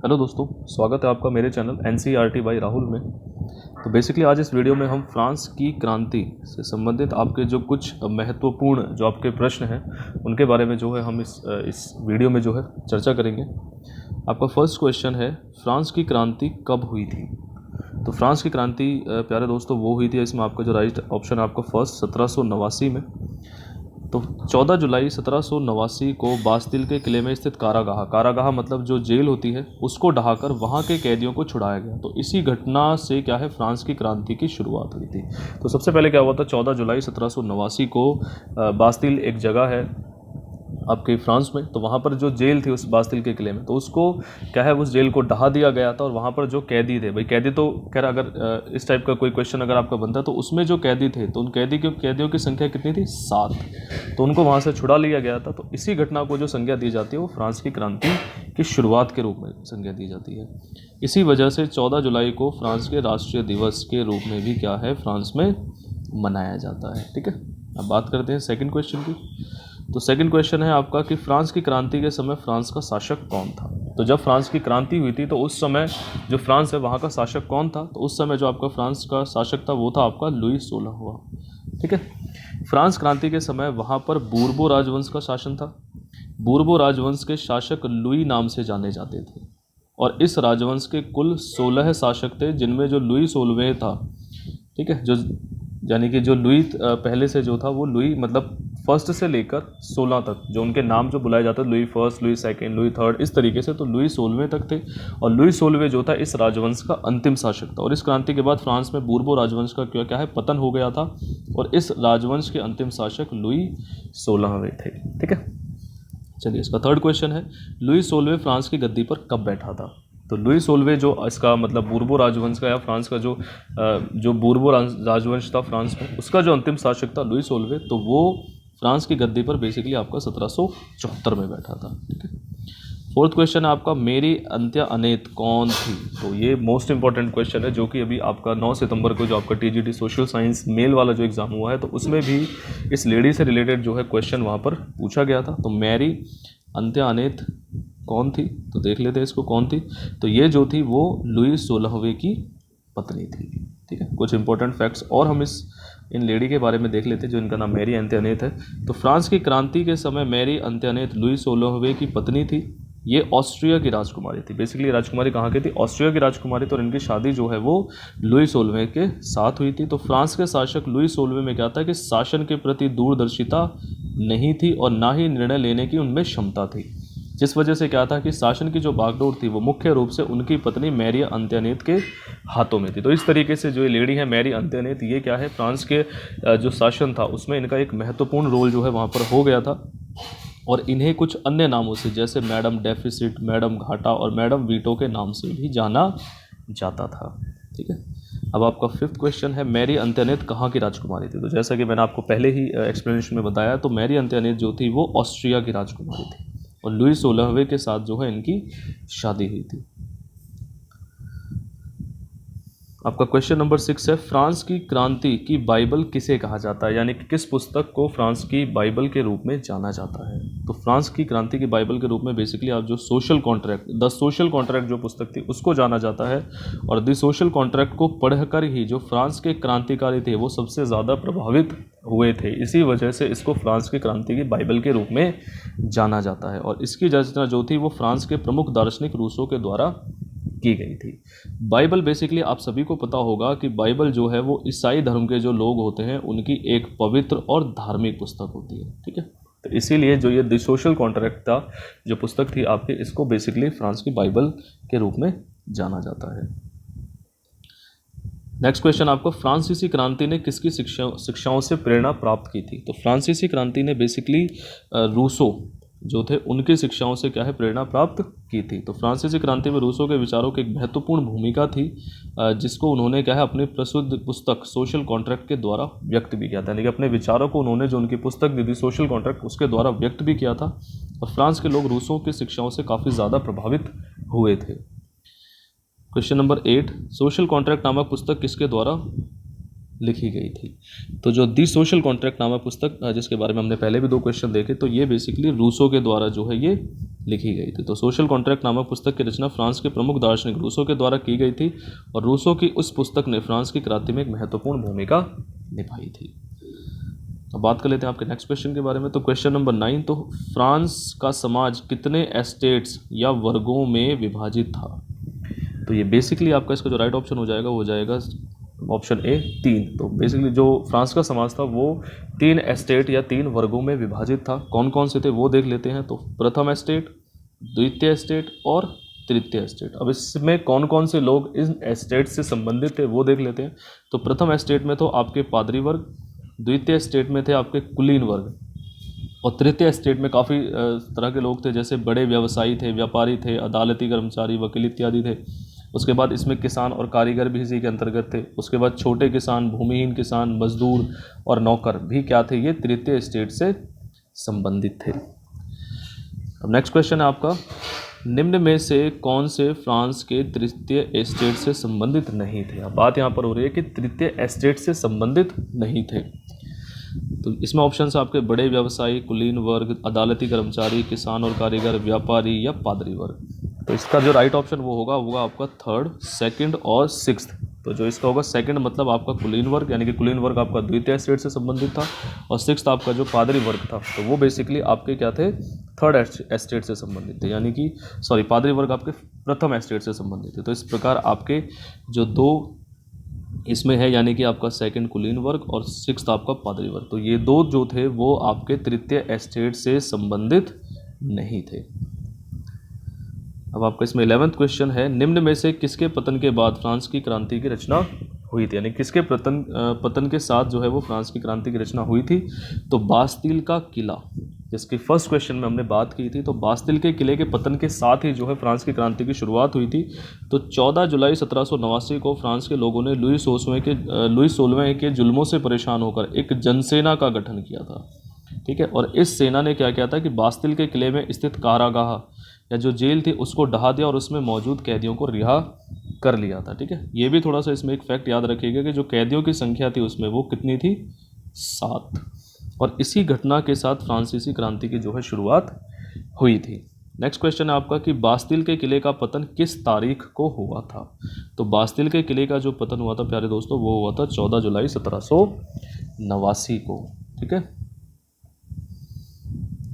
Hello दोस्तों, स्वागत है आपका मेरे चैनल NCERT बाय राहुल में। तो बेसिकली आज इस वीडियो में हम फ्रांस की क्रांति से संबंधित आपके जो कुछ महत्वपूर्ण जो आपके प्रश्न हैं उनके बारे में जो है हम इस वीडियो में जो है चर्चा करेंगे। आपका फर्स्ट क्वेश्चन है, फ्रांस की क्रांति कब हुई थी? तो फ्रांस की क्रांति प्यारे दोस्तों वो हुई थी, इसमें आपका जो राइट ऑप्शन है आपका फर्स्ट 1789 में। तो 14 जुलाई 1789 को बास्तिल के किले में स्थित कारागाह मतलब जो जेल होती है उसको ढहाकर वहाँ के कैदियों को छुड़ाया गया। तो इसी घटना से क्या है, फ्रांस की क्रांति की शुरुआत हुई थी। तो सबसे पहले क्या हुआ था, 14 जुलाई 1789 को बास्तिल एक जगह है आपके फ्रांस में, तो वहाँ पर जो जेल थी उस बास्तिल के किले में, तो उसको क्या है उस जेल को ढहा दिया गया था। और वहाँ पर जो कैदी थे, भाई कैदी तो खैर अगर इस टाइप का कोई क्वेश्चन अगर आपका बनता है तो उसमें जो कैदी थे तो उन कैदियों की संख्या कितनी थी? 7। तो उनको वहाँ से छुड़ा लिया गया था। तो इसी घटना को जो संज्ञा दी जाती है वो फ्रांस की क्रांति की शुरुआत के रूप में संज्ञा दी जाती है। इसी वजह से 14 जुलाई को फ्रांस के राष्ट्रीय दिवस के रूप में भी क्या है फ्रांस में मनाया जाता है। ठीक है, अब बात करते हैं सेकंड क्वेश्चन की। तो सेकंड क्वेश्चन है आपका कि फ्रांस की क्रांति के समय फ्रांस का शासक कौन था? तो जब फ्रांस की क्रांति हुई थी तो उस समय जो फ्रांस है वहाँ का शासक कौन था? तो उस समय जो आपका फ्रांस का शासक था वो था आपका लुई 16वां। ठीक है, फ्रांस क्रांति के समय वहाँ पर बूर्बो राजवंश का शासन था। बूर्बो राजवंश के शासक लुई नाम से जाने जाते थे और इस राजवंश के कुल 16 शासक थे, जिनमें जो लुई 16वें था, ठीक है, जो यानी कि जो लुई पहले से जो था वो लुई मतलब फर्स्ट से लेकर 16 तक जो उनके नाम जो बुलाए जाते Louis first, Louis second, Louis third, इस तरीके से, तो लुई 16वें तक थे। और लुई 16वें जो था इस राजवंश का अंतिम शासक था। और इस क्रांति के बाद फ्रांस में बूर्बो राजवंश का क्या है पतन हो गया था और इस राजवंश के अंतिम शासक लुई 16वें थे। ठीक है, चलिए इसका थर्ड क्वेश्चन है, लुई 16वें फ्रांस की गद्दी पर कब बैठा था? तो लुई 16वें जो इसका मतलब बूर्बो राजवंश का या फ्रांस का जो बूर्बो राजवंश था फ्रांस में, उसका जो अंतिम शासक था लुई 16वें, तो वो फ्रांस की गद्दी पर बेसिकली आपका 1774 में बैठा था। ठीक है, फोर्थ क्वेश्चन है आपका, मेरी अंत्या अनेत कौन थी? तो ये मोस्ट इंपॉर्टेंट क्वेश्चन है जो कि अभी आपका 9 सितंबर को जो आपका TGT सोशल साइंस मेल वाला जो एग्ज़ाम हुआ है तो उसमें भी इस लेडी से रिलेटेड जो है क्वेश्चन वहाँ पर पूछा गया था। तो मेरी अंत्या अनेत कौन थी? तो देख लेते हैं इसको कौन थी। तो ये जो थी वो लुई 16वें की पत्नी थी। ठीक है, कुछ इंपॉर्टेंट फैक्ट्स और हम इन लेडी के बारे में देख लेते हैं जो इनका नाम मैरी अंत्यानेत है। तो फ्रांस की क्रांति के समय मैरी अंत्यानेत लुई 16वें की पत्नी थी। ये ऑस्ट्रिया की राजकुमारी थी। बेसिकली राजकुमारी कहाँ की थी? ऑस्ट्रिया की राजकुमारी थी और इनकी शादी जो है वो लुई 16वें के साथ हुई थी। तो फ्रांस के शासक लुई 16वें में क्या था कि शासन के प्रति दूरदर्शिता नहीं थी और ना ही निर्णय लेने की उनमें क्षमता थी, जिस वजह से क्या था कि शासन की जो बागडोर थी वो मुख्य रूप से उनकी पत्नी मैरी अंत्यानेत के हाथों में थी। तो इस तरीके से जो ये लेडी है मैरी अंत्यानेत, ये क्या है फ्रांस के जो शासन था उसमें इनका एक महत्वपूर्ण रोल जो है वहाँ पर हो गया था। और इन्हें कुछ अन्य नामों से जैसे मैडम डेफिसिट, मैडम घाटा और मैडम वीटो के नाम से भी जाना जाता था। ठीक है, अब आपका फिफ्थ क्वेश्चन है, मैरी अंत्यानेत कहाँ की राजकुमारी थी? तो जैसा कि मैंने आपको पहले ही एक्सप्लेनेशन में बताया, तो मैरी अंत्यानेत जो थी वो ऑस्ट्रिया की राजकुमारी थी और लुई 16वें के साथ जो है इनकी शादी हुई थी। आपका क्वेश्चन नंबर 6 है, फ्रांस की क्रांति की बाइबल किसे कहा जाता है? यानी कि किस पुस्तक को फ्रांस की बाइबल के रूप में जाना जाता है? तो फ्रांस की क्रांति की बाइबल के रूप में बेसिकली आप जो द सोशल कॉन्ट्रैक्ट जो पुस्तक थी उसको जाना जाता है। और द सोशल कॉन्ट्रैक्ट को पढ़कर ही जो फ्रांस के क्रांतिकारी थे वो सबसे ज़्यादा प्रभावित हुए थे। इसी वजह से इसको फ्रांस की क्रांति की बाइबल के रूप में जाना जाता है। और इसकी रचना जो थी वो फ्रांस के प्रमुख दार्शनिक रूसों के द्वारा की गई थी। बाइबल बेसिकली आप सभी को पता होगा कि बाइबल जो है वो ईसाई धर्म के जो लोग होते हैं उनकी एक पवित्र और धार्मिक पुस्तक होती है। ठीक है, तो इसीलिए जो ये द सोशल कॉन्ट्रैक्ट था जो पुस्तक थी आपके, इसको बेसिकली फ्रांस की बाइबल के रूप में जाना जाता है। नेक्स्ट क्वेश्चन आपको, फ्रांसीसी क्रांति ने किसकी शिक्षाओं से प्रेरणा प्राप्त की थी? तो फ्रांसीसी क्रांति ने बेसिकली रूसो जो थे उनकी शिक्षाओं से क्या है प्रेरणा प्राप्त की थी। तो फ्रांसीसी क्रांति में रूसो के विचारों की एक महत्वपूर्ण भूमिका थी, जिसको उन्होंने क्या है अपनी प्रसिद्ध पुस्तक सोशल कॉन्ट्रैक्ट के द्वारा व्यक्त भी किया था। यानी कि अपने विचारों को उन्होंने जो उनकी पुस्तक दी थी सोशल कॉन्ट्रैक्ट उसके द्वारा व्यक्त भी किया था। और फ्रांस के लोग रूसों की शिक्षाओं से काफ़ी ज़्यादा प्रभावित हुए थे। क्वेश्चन नंबर 8, सोशल कॉन्ट्रैक्ट नामक पुस्तक किसके द्वारा लिखी गई थी। तो जो दी सोशल कॉन्ट्रैक्ट नामक पुस्तक जिसके बारे में हमने पहले भी 2 क्वेश्चन देखे, तो ये बेसिकली रूसो के द्वारा जो है ये लिखी गई थी। तो सोशल कॉन्ट्रैक्ट नामक पुस्तक की रचना फ्रांस के प्रमुख दार्शनिक रूसो के द्वारा की गई थी और रूसो की उस पुस्तक ने फ्रांस की क्रांति में एक महत्वपूर्ण भूमिका निभाई थी। अब बात कर लेते हैं आपके नेक्स्ट क्वेश्चन के बारे में। तो क्वेश्चन नंबर 9, तो फ्रांस का समाज कितने एस्टेट्स या वर्गों में विभाजित था? तो ये बेसिकली आपका इसका जो राइट ऑप्शन हो जाएगा वो हो जाएगा ऑप्शन ए 3। तो बेसिकली जो फ्रांस का समाज था वो 3 एस्टेट या 3 वर्गों में विभाजित था। कौन कौन से थे वो देख लेते हैं। तो प्रथम एस्टेट, द्वितीय एस्टेट और तृतीय एस्टेट। अब इसमें कौन कौन से लोग इन एस्टेट से संबंधित थे वो देख लेते हैं। तो प्रथम एस्टेट में तो आपके पादरी वर्ग, द्वितीय स्टेट में थे आपके कुलीन वर्ग और तृतीय स्टेट में काफ़ी तरह के लोग थे, जैसे बड़े व्यवसायी थे, व्यापारी थे, अदालती कर्मचारी, वकील इत्यादि थे। उसके बाद इसमें किसान और कारीगर भी इसी के अंतर्गत थे। उसके बाद छोटे किसान, भूमिहीन किसान, मजदूर और नौकर भी क्या थे, ये तृतीय स्टेट से संबंधित थे। अब नेक्स्ट क्वेश्चन है आपका, निम्न में से कौन से फ्रांस के तृतीय एस्टेट से संबंधित नहीं थे? अब बात यहाँ पर हो रही है कि तृतीय एस्टेट से संबंधित नहीं थे। तो इसमें ऑप्शन है आपके बड़े व्यवसायी, कुलीन वर्ग, अदालती कर्मचारी, किसान और कारीगर, व्यापारी या पादरी वर्ग। तो इसका जो राइट ऑप्शन वो होगा आपका 3rd, 2nd और 6th। तो जो इसका होगा 2nd मतलब आपका कुलीन वर्ग, यानी कि कुलीन वर्ग आपका द्वितीय एस्टेट से संबंधित था और 6th आपका जो पादरी वर्ग था तो वो बेसिकली आपके क्या थे, 3rd एस्टेट से संबंधित थे, यानी कि पादरी वर्ग आपके प्रथम एस्टेट से संबंधित थे। तो इस प्रकार आपके जो 2 इसमें है, यानी कि आपका 2nd कुलीन वर्ग और 6th आपका पादरी वर्ग, तो ये 2 जो थे वो आपके तृतीय एस्टेट से संबंधित नहीं थे। अब आपका इसमें 11th क्वेश्चन है, निम्न में से किसके पतन के बाद फ्रांस की क्रांति की रचना हुई थी? यानी किसके पतन के साथ जो है वो फ्रांस की क्रांति की रचना हुई थी? तो बास्तिल का किला, जिसकी फर्स्ट क्वेश्चन में हमने बात की थी, तो बास्तिल के किले के पतन के साथ ही जो है फ्रांस की क्रांति की शुरुआत हुई थी। तो 14 जुलाई 1789 को फ्रांस के लोगों ने लुई 16वें के जुल्मों से परेशान होकर एक जनसेना का गठन किया था। ठीक है, और इस सेना ने क्या किया था कि बास्तिल के किले में स्थित कारागाह या जो जेल थी उसको ढहा दिया और उसमें मौजूद कैदियों को रिहा कर लिया था। ठीक है, ये भी थोड़ा सा इसमें एक फैक्ट याद रखिएगा कि जो कैदियों की संख्या थी उसमें वो कितनी थी, 7। और इसी घटना के साथ फ्रांसीसी क्रांति की जो है शुरुआत हुई थी। नेक्स्ट क्वेश्चन है आपका कि बास्तिल के किले का पतन किस तारीख को हुआ था? तो बास्तिल के किले का जो पतन हुआ था प्यारे दोस्तों वो हुआ था 14 जुलाई 1789 को। ठीक है,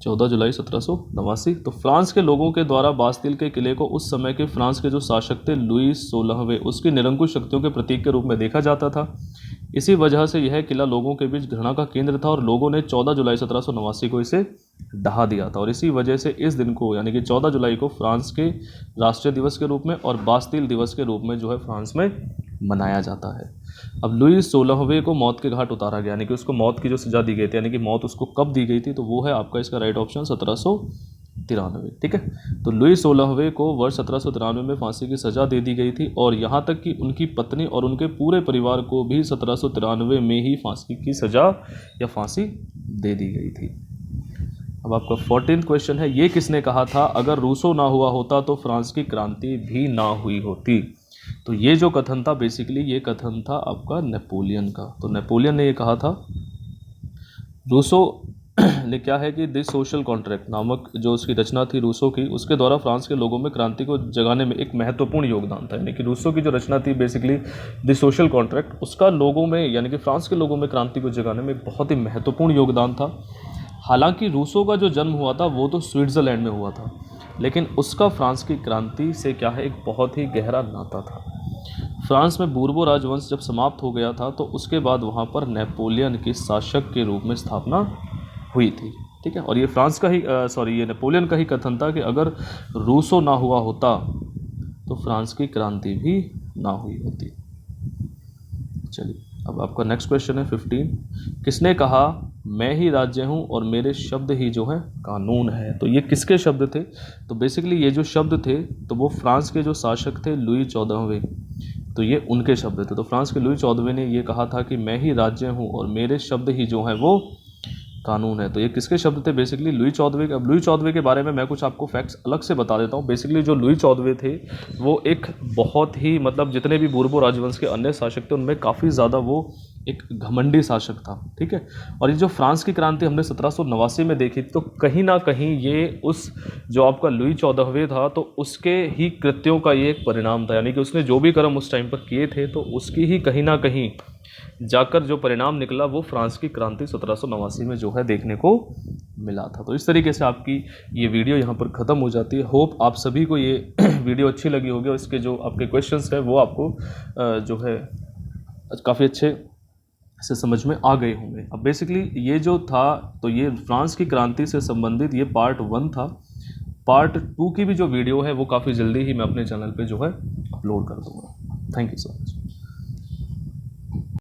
14 जुलाई 1789। तो फ्रांस के लोगों के द्वारा बास्तिल के किले को उस समय के फ्रांस के जो शासक थे लुई 16वें उसकी निरंकुश शक्तियों के प्रतीक के रूप में देखा जाता था। इसी वजह से यह किला लोगों के बीच घृणा का केंद्र था और लोगों ने 14 जुलाई 1789 को इसे ढहा दिया था और इसी वजह से इस दिन को यानी कि 14 जुलाई को फ्रांस के राष्ट्रीय दिवस के रूप में और बास्तिल दिवस के रूप में जो है फ्रांस में मनाया जाता है। अब लुई 16वें को मौत के घाट उतारा गया, यानी कि उसको मौत की जो सज़ा दी गई थी, यानी कि मौत उसको कब दी गई थी, तो वो है आपका इसका राइट ऑप्शन 1793। ठीक है, तो लुई 16वें को वर्ष 1793 में फांसी की सज़ा दे दी गई थी और यहाँ तक कि उनकी पत्नी और उनके पूरे परिवार को भी 1793 में ही फांसी की सज़ा या फांसी दे दी गई थी। अब आपका 14th क्वेश्चन है, ये किसने कहा था अगर रूसो ना हुआ होता तो फ्रांस की क्रांति भी ना हुई होती? तो ये जो कथन था बेसिकली ये कथन था आपका नेपोलियन का। तो नेपोलियन ने ये कहा था, रूसो ने क्या है कि द सोशल कॉन्ट्रैक्ट नामक जो उसकी रचना थी रूसो की, उसके द्वारा फ्रांस के लोगों में क्रांति को जगाने में एक महत्वपूर्ण योगदान था। यानी कि रूसो की जो रचना थी बेसिकली द सोशल कॉन्ट्रैक्ट, उसका लोगों में यानी कि फ्रांस के लोगों में क्रांति को जगाने में एक बहुत ही महत्वपूर्ण योगदान था। हालांकि रूसो का जो जन्म हुआ था वो तो स्विट्ज़रलैंड में हुआ था, लेकिन उसका फ्रांस की क्रांति से क्या है एक बहुत ही गहरा नाता था। फ्रांस में बूर्बो राजवंश जब समाप्त हो गया था तो उसके बाद वहाँ पर नेपोलियन की शासक के रूप में स्थापना हुई थी। ठीक है, और ये फ्रांस का ही ये नेपोलियन का ही कथन था कि अगर रूसो ना हुआ होता तो फ्रांस की क्रांति भी ना हुई होती। चलिए, अब आपका नेक्स्ट क्वेश्चन है 15, किसने कहा मैं ही राज्य हूँ और मेरे शब्द ही जो है कानून है? तो ये किसके शब्द थे? तो बेसिकली ये जो शब्द थे तो वो फ्रांस के जो शासक थे लुई 14वें, तो ये उनके शब्द थे। तो फ्रांस के लुई 14वें ने ये कहा था कि मैं ही राज्य हूँ और मेरे शब्द ही जो हैं वो कानून है। तो ये किसके शब्द थे? बेसिकली लुई 14वें। अब लुई 14वें के बारे में मैं कुछ आपको फैक्ट्स अलग से बता देता हूँ। बेसिकली जो लुई 14वें थे वो एक बहुत ही जितने भी बूर्बो राजवंश के अन्य शासक थे उनमें काफ़ी ज़्यादा वो एक घमंडी शासक था, ठीक है। और ये जो फ्रांस की क्रांति हमने 1789 में देखी तो कहीं ना कहीं ये उस जो आपका लुई 14वें था तो उसके ही कृत्यों का ये एक परिणाम था, यानी कि उसने जो भी कर्म उस टाइम पर किए थे तो उसकी ही कहीं ना कहीं जाकर जो परिणाम निकला वो फ्रांस की क्रांति 1789 में जो है देखने को मिला था। तो इस तरीके से आपकी ये वीडियो यहाँ पर ख़त्म हो जाती है। होप आप सभी को ये वीडियो अच्छी लगी होगी और इसके जो आपके क्वेश्चंस हैं वो आपको जो है काफ़ी अच्छे से समझ में आ गए होंगे। अब बेसिकली ये जो था तो ये फ्रांस की क्रांति से संबंधित ये पार्ट 1 था। पार्ट 2 की भी जो वीडियो है वो काफ़ी जल्दी ही मैं अपने चैनल पे जो है अपलोड कर दूँगा। Thank you so much.